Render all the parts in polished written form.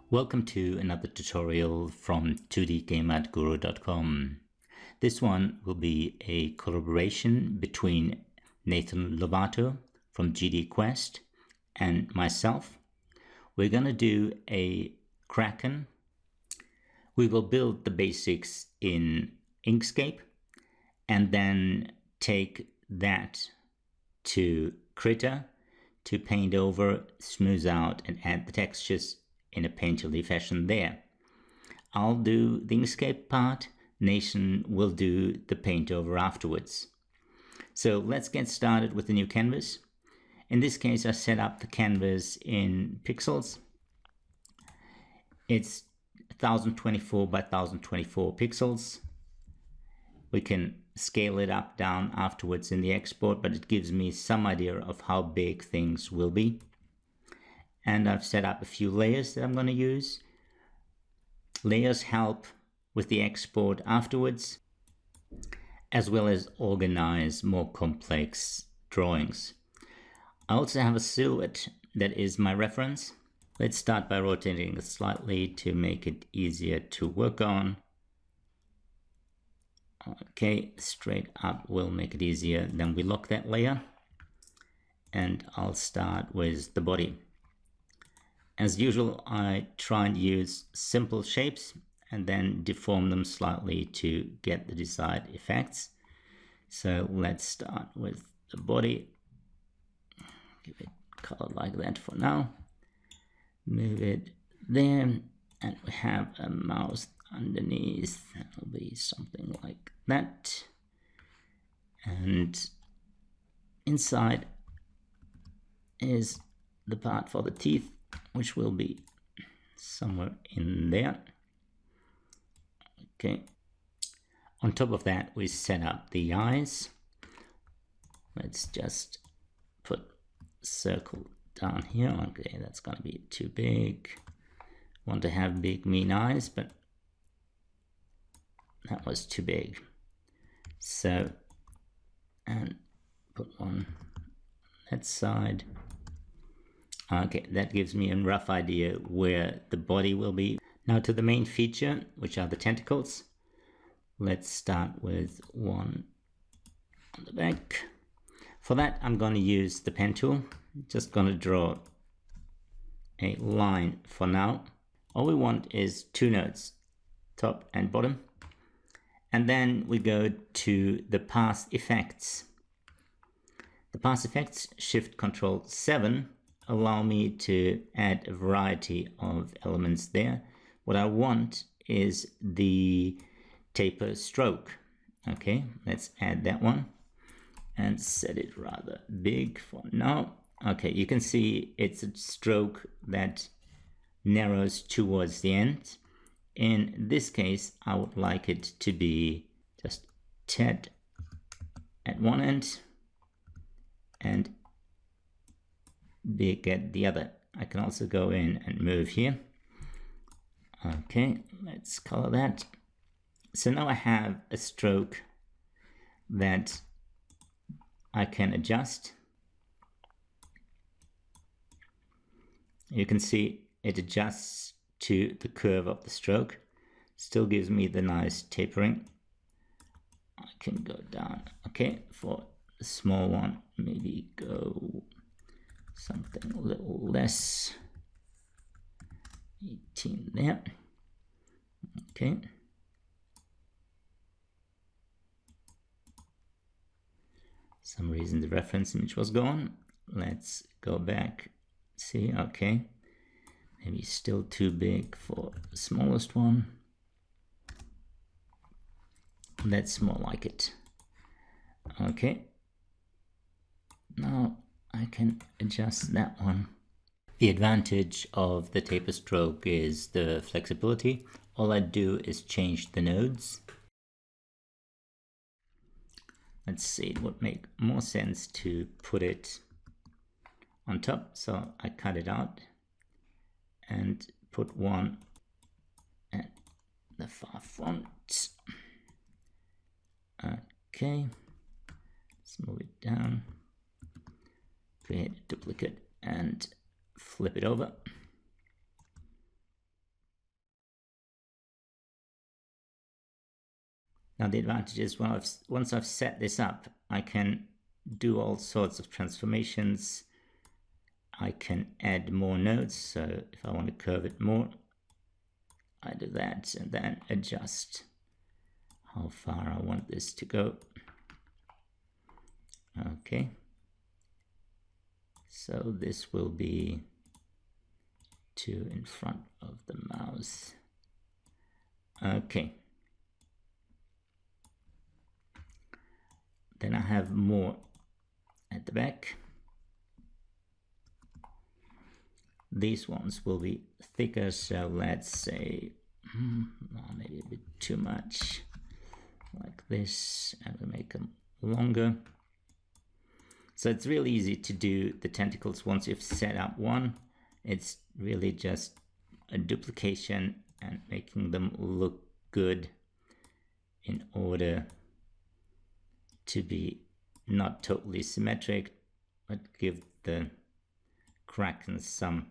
Welcome to another tutorial from 2dgameartguru.com. This one will be a collaboration between Nathan Lovato from GD Quest and myself. We're going to do a Kraken. We will build the basics in Inkscape and then take that to Krita to paint over, smooth out and add the textures in a painterly fashion there. I'll do the Inkscape part, Nathan will do the paint over afterwards. So let's get started with the new canvas. In this case I set up the canvas in pixels. It's 1024 by 1024 pixels. We can scale it up, down afterwards in the export, but it gives me some idea of how big things will be. And I've set up a few layers that I'm going to use. Layers help with the export afterwards, as well as organize more complex drawings. I also have a silhouette that is my reference. Let's start by rotating it slightly to make it easier to work on. Okay, straight up will make it easier. Then we lock that layer and I'll start with the body. As usual, I try and use simple shapes and then deform them slightly to get the desired effects. So let's start with the body. Give it color like that for now. Move it there, and we have a mouse underneath. That'll be something like that. And inside is the part for the teeth, which will be somewhere in there. Okay. On top of that, we set up the eyes. Let's just put a circle down here. Okay, that's going to be too big. Want to have big, mean eyes, but that was too big. So, and put one on that side. Okay, that gives me a rough idea where the body will be. Now to the main feature, which are the tentacles. Let's start with one on the back. For that, I'm going to use the pen tool. Just going to draw a line for now. All we want is two nodes, top and bottom. And then we go to the path effects. The path effects, Shift Control 7, allow me to add a variety of elements there. What I want is the taper stroke. Okay, let's add that one and set it rather big for now. Okay, you can see it's a stroke that narrows towards the end. In this case, I would like it to be just tad at one end and big at the other. I can also go in and move here. Okay, let's color that. So now I have a stroke that I can adjust. You can see it adjusts to the curve of the stroke. Still gives me the nice tapering. I can go down. Okay, for the small one, maybe go something a little less. 18 there. Okay. Some reason the reference image was gone. Let's go back. See, okay. Maybe still too big for the smallest one. That's more like it. Okay. Now I can adjust that one. The advantage of the taper stroke is the flexibility. All I do is change the nodes. Let's see, it would make more sense to put it on top. So I cut it out and put one at the far front. Okay, let's move it down, create a duplicate and flip it over. Now the advantage is, well, once I've set this up, I can do all sorts of transformations. I can add more nodes, so if I want to curve it more, I do that and then adjust how far I want this to go. Okay, so this will be 2 in front of the mouse. Okay, then I have more at the back. These ones will be thicker, so let's say maybe a bit too much, like this, and we'll make them longer. So it's really easy to do the tentacles once you've set up one. It's really just a duplication and making them look good in order to be not totally symmetric, but give the Kraken some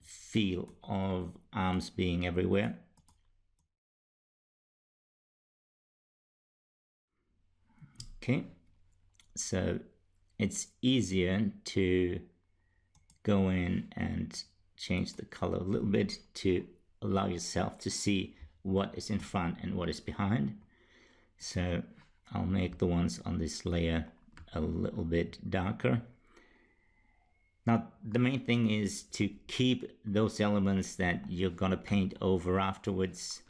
feel of arms being everywhere. Okay, so it's easier to go in and change the color a little bit to allow yourself to see what is in front and what is behind. So I'll make the ones on this layer a little bit darker. Now the main thing is to keep those elements that you're gonna paint over afterwards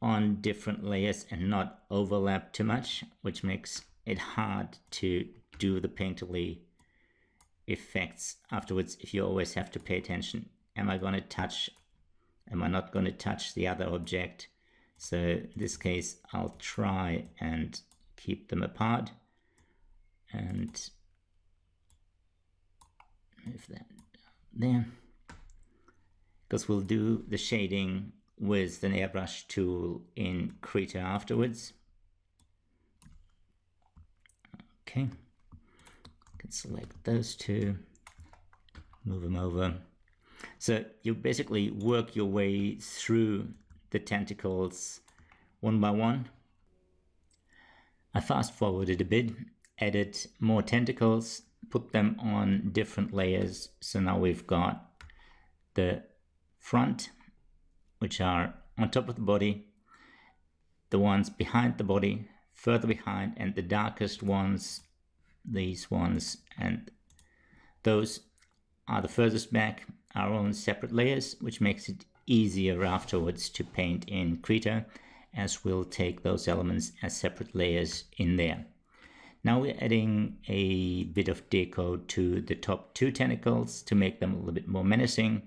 on different layers and not overlap too much, which makes it hard to do the painterly effects afterwards if you always have to pay attention. Am I going to touch, am I not going to touch the other object? So in this case I'll try and keep them apart and move that there, because we'll do the shading with an airbrush tool in Krita afterwards. Okay, I can select those two, move them over. So you basically work your way through the tentacles one by one. I fast forwarded a bit, added more tentacles, put them on different layers. So now we've got the front, which are on top of the body, the ones behind the body, further behind, and the darkest ones, these ones, and those are the furthest back, are on separate layers, which makes it easier afterwards to paint in Krita, as we'll take those elements as separate layers in there. Now we're adding a bit of deco to the top 2 tentacles to make them a little bit more menacing.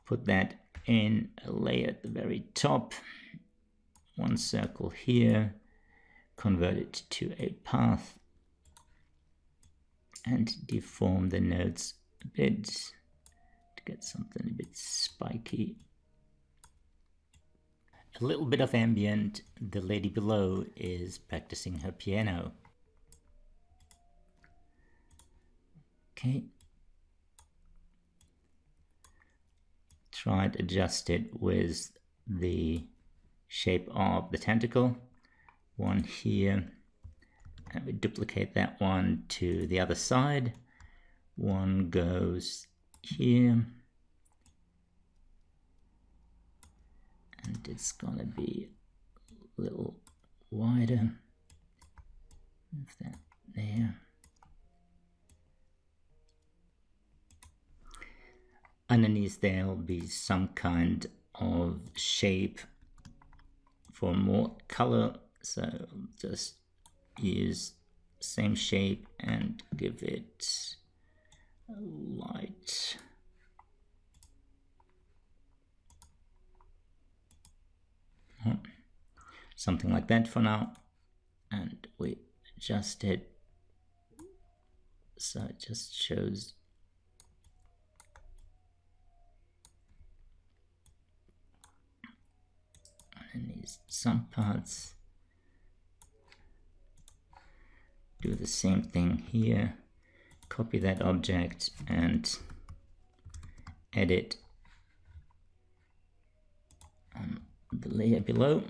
Put that in a layer at the very top, one circle here, convert it to a path and deform the nodes a bit to get something a bit spiky. A little bit of ambient. The lady below is practicing her piano. Okay. Try and adjust it with the shape of the tentacle. One here, and we duplicate that one to the other side. One goes here, and it's gonna be a little wider. Move that there. Underneath there'll be some kind of shape for more color, so just use same shape and give it a light. Something like that for now, and we adjust it so it just shows underneath some parts. Do the same thing here, copy that object and edit on the layer below.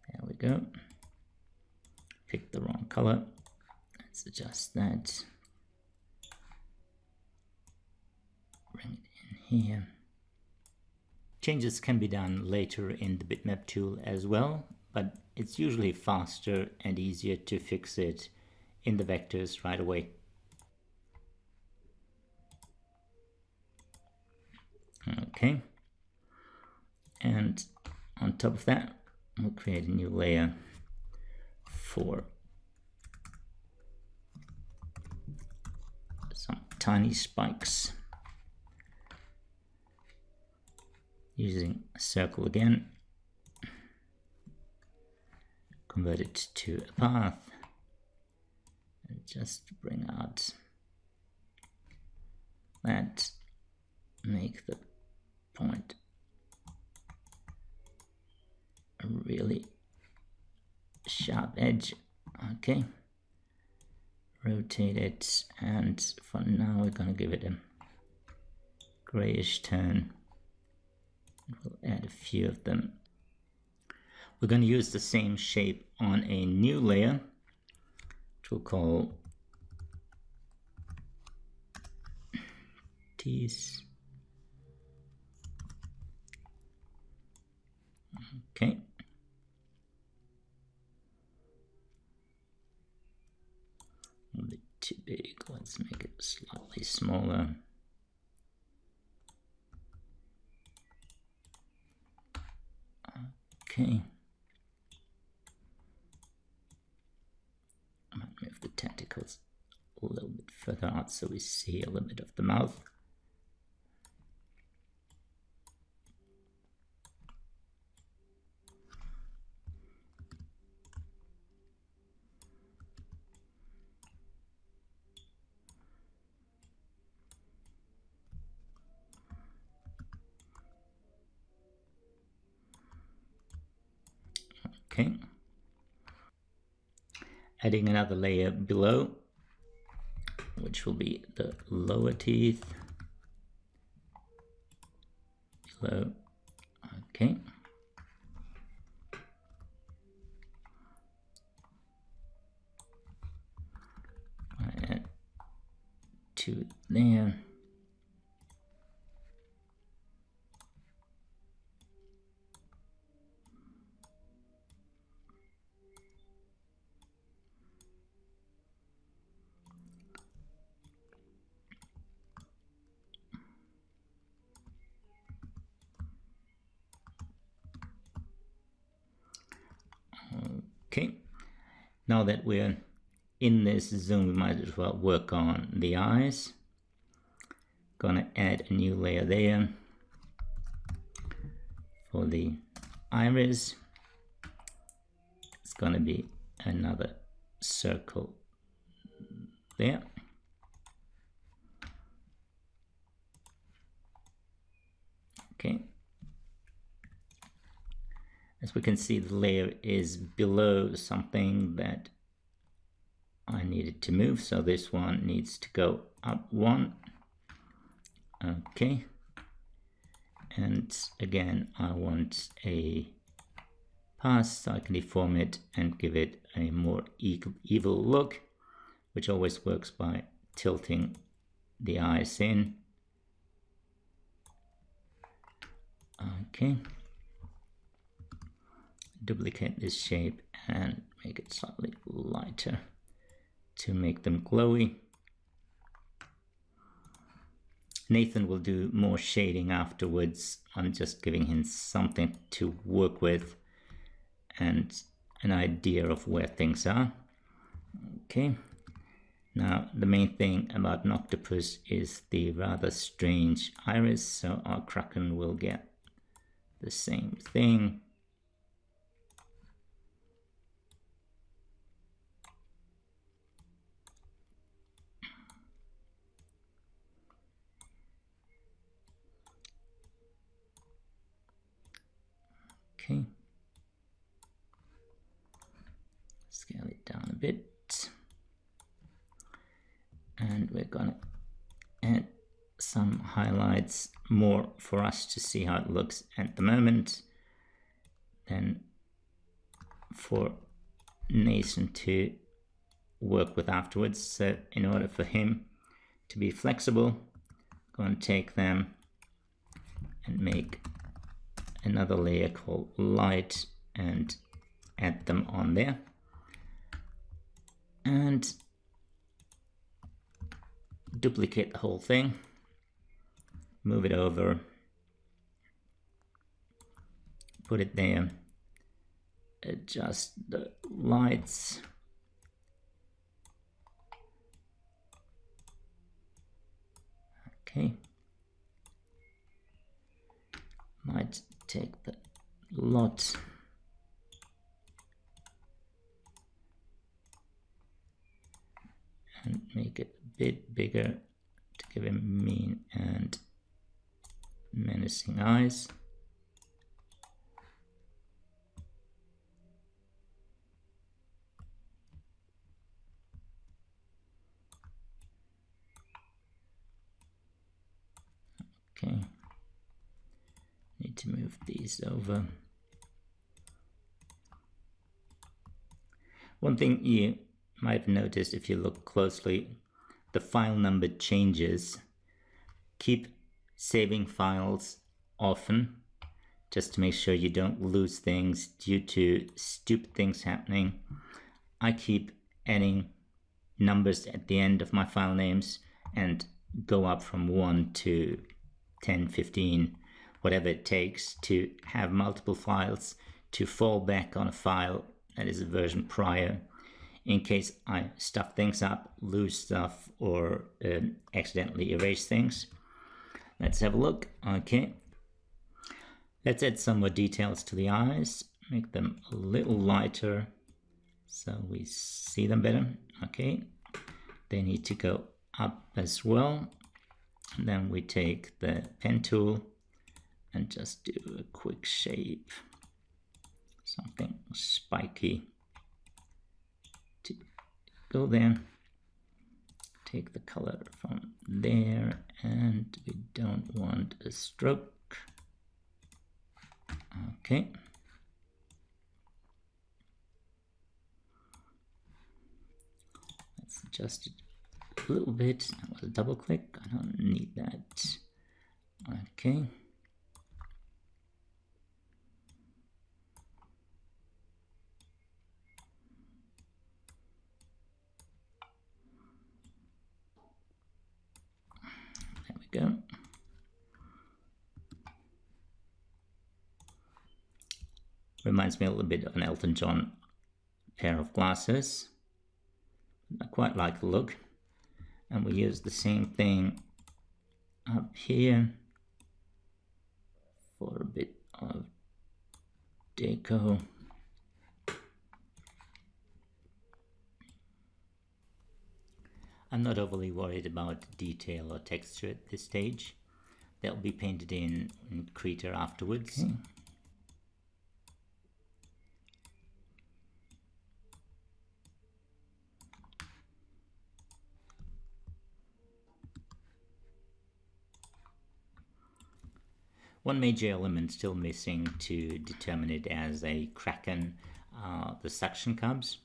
There we go. Picked the wrong color. Let's adjust that. Bring it in here. Changes can be done later in the bitmap tool as well, but it's usually faster and easier to fix it in the vectors right away. Okay, and on top of that, we'll create a new layer for some tiny spikes. Using a circle again, convert it to a path, and just bring out that, make the point a really sharp edge. Okay, rotate it, and for now we're going to give it a grayish tone. We'll add a few of them. We're going to use the same shape on a new layer, which we'll call teeth. Okay. A bit too big. Let's make it slightly smaller. Okay. I might move the tentacles a little bit further out so we see a little bit of the mouth. Okay, adding another layer below, which will be the lower teeth. Below, okay. I add two there. Okay, now that we're in this zone, we might as well work on the eyes. Gonna add a new layer there for the iris. It's gonna be another circle there. Okay. As we can see, the layer is below something that I needed to move, so this one needs to go up one. Okay, and again I want a path so I can deform it and give it a more evil look, which always works by tilting the eyes in. Okay, duplicate this shape and make it slightly lighter to make them glowy. Nathan will do more shading afterwards. I'm just giving him something to work with and an idea of where things are. Okay, now the main thing about an octopus is the rather strange iris, so our Kraken will get the same thing. Okay, scale it down a bit, and we're gonna add some highlights more for us to see how it looks at the moment. than for Nathan to work with afterwards. So in order for him to be flexible, I'm going to take them and make another layer called light and add them on there. And duplicate the whole thing, move it over, put it there, adjust the lights, okay, might take the lot and make it a bit bigger to give him mean and menacing eyes. Okay, need to move these over. One thing you might have noticed if you look closely, the file number changes. Keep saving files often, just to make sure you don't lose things due to stupid things happening. I keep adding numbers at the end of my file names and go up from 1 to 10, 15, whatever it takes to have multiple files to fall back on a file that is a version prior in case I stuff things up, lose stuff, or accidentally erase things. Let's have a look. Okay, let's add some more details to the eyes, make them a little lighter so we see them better. Okay, they need to go up as well. And then we take the pen tool and just do a quick shape, something spiky to go there. Take the color from there, and we don't want a stroke. Okay. Let's adjust it a little bit. That was a double click. I don't need that. Okay. There we go. Reminds me a little bit of an Elton John pair of glasses. I quite like the look. And we use the same thing up here for a bit of deco. I'm not overly worried about detail or texture at this stage. They'll be painted in Krita afterwards. Okay. One major element still missing to determine it as a Kraken, the suction cubs.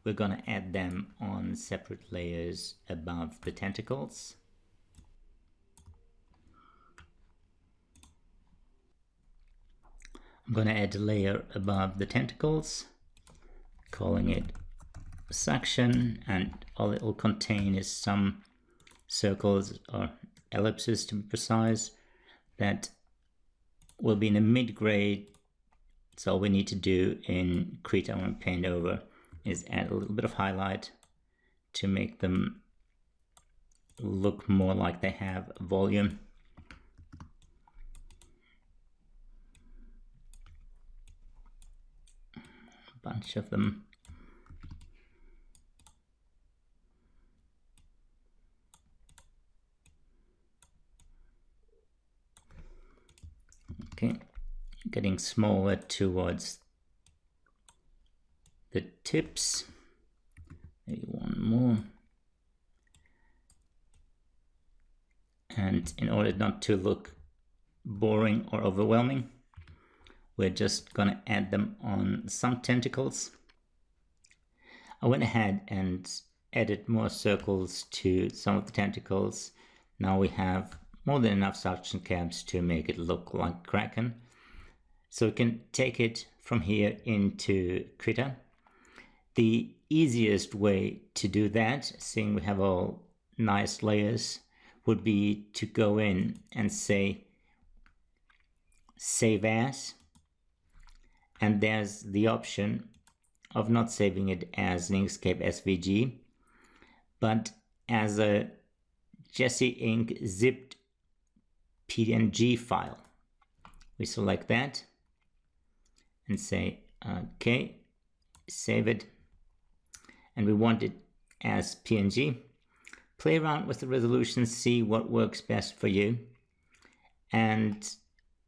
We're going to add them on separate layers above the tentacles. I'm going to add a layer above the tentacles, calling it suction, and all it will contain is some circles or ellipses to be precise that will be in a mid-grade. So all we need to do in Krita when we paint over is add a little bit of highlight to make them look more like they have volume. A bunch of them. Okay, getting smaller towards the tips. Maybe one more. And in order not to look boring or overwhelming, we're just gonna add them on some tentacles. I went ahead and added more circles to some of the tentacles. Now we have more than enough suction caps to make it look like Kraken. So we can take it from here into Krita. The easiest way to do that, seeing we have all nice layers, would be to go in and say save as, and there's the option of not saving it as an Inkscape SVG, but as a Jesse Ink zipped PNG file. We select that and say okay, save it, and we want it as PNG. Play around with the resolution, see what works best for you, and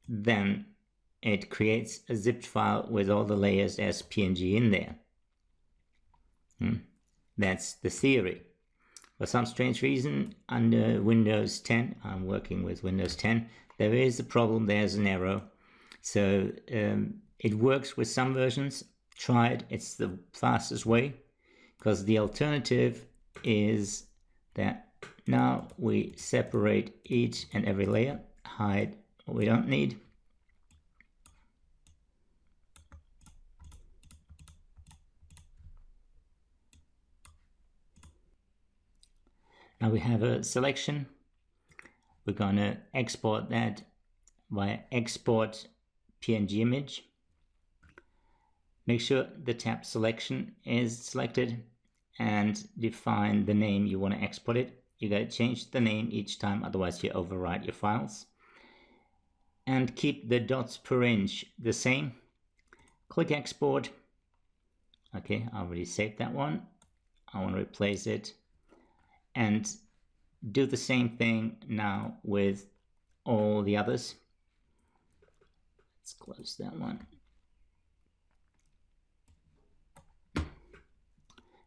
then it creates a zipped file with all the layers as PNG in there. That's the theory. For some strange reason, under Windows 10, I'm working with Windows 10, there is a problem, there's an error. So it works with some versions. Try it, it's the fastest way, because the alternative is that now we separate each and every layer, hide what we don't need. Now we have a selection. We're going to export that via export PNG image. Make sure the tab selection is selected and define the name you want to export it. You got to change the name each time, otherwise you overwrite your files. And keep the dots per inch the same. Click export. Okay, I already saved that one. I want to replace it. And do the same thing now with all the others. Let's close that one.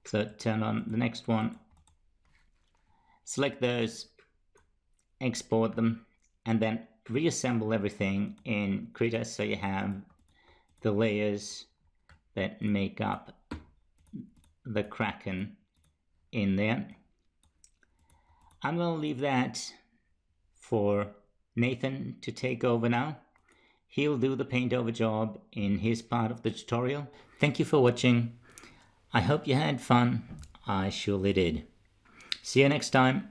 So turn on the next one, select those, export them, and then reassemble everything in Krita so you have the layers that make up the Kraken in there. I'm going to leave that for Nathan to take over now. He'll do the paint over job in his part of the tutorial. Thank you for watching. I hope you had fun. I surely did. See you next time.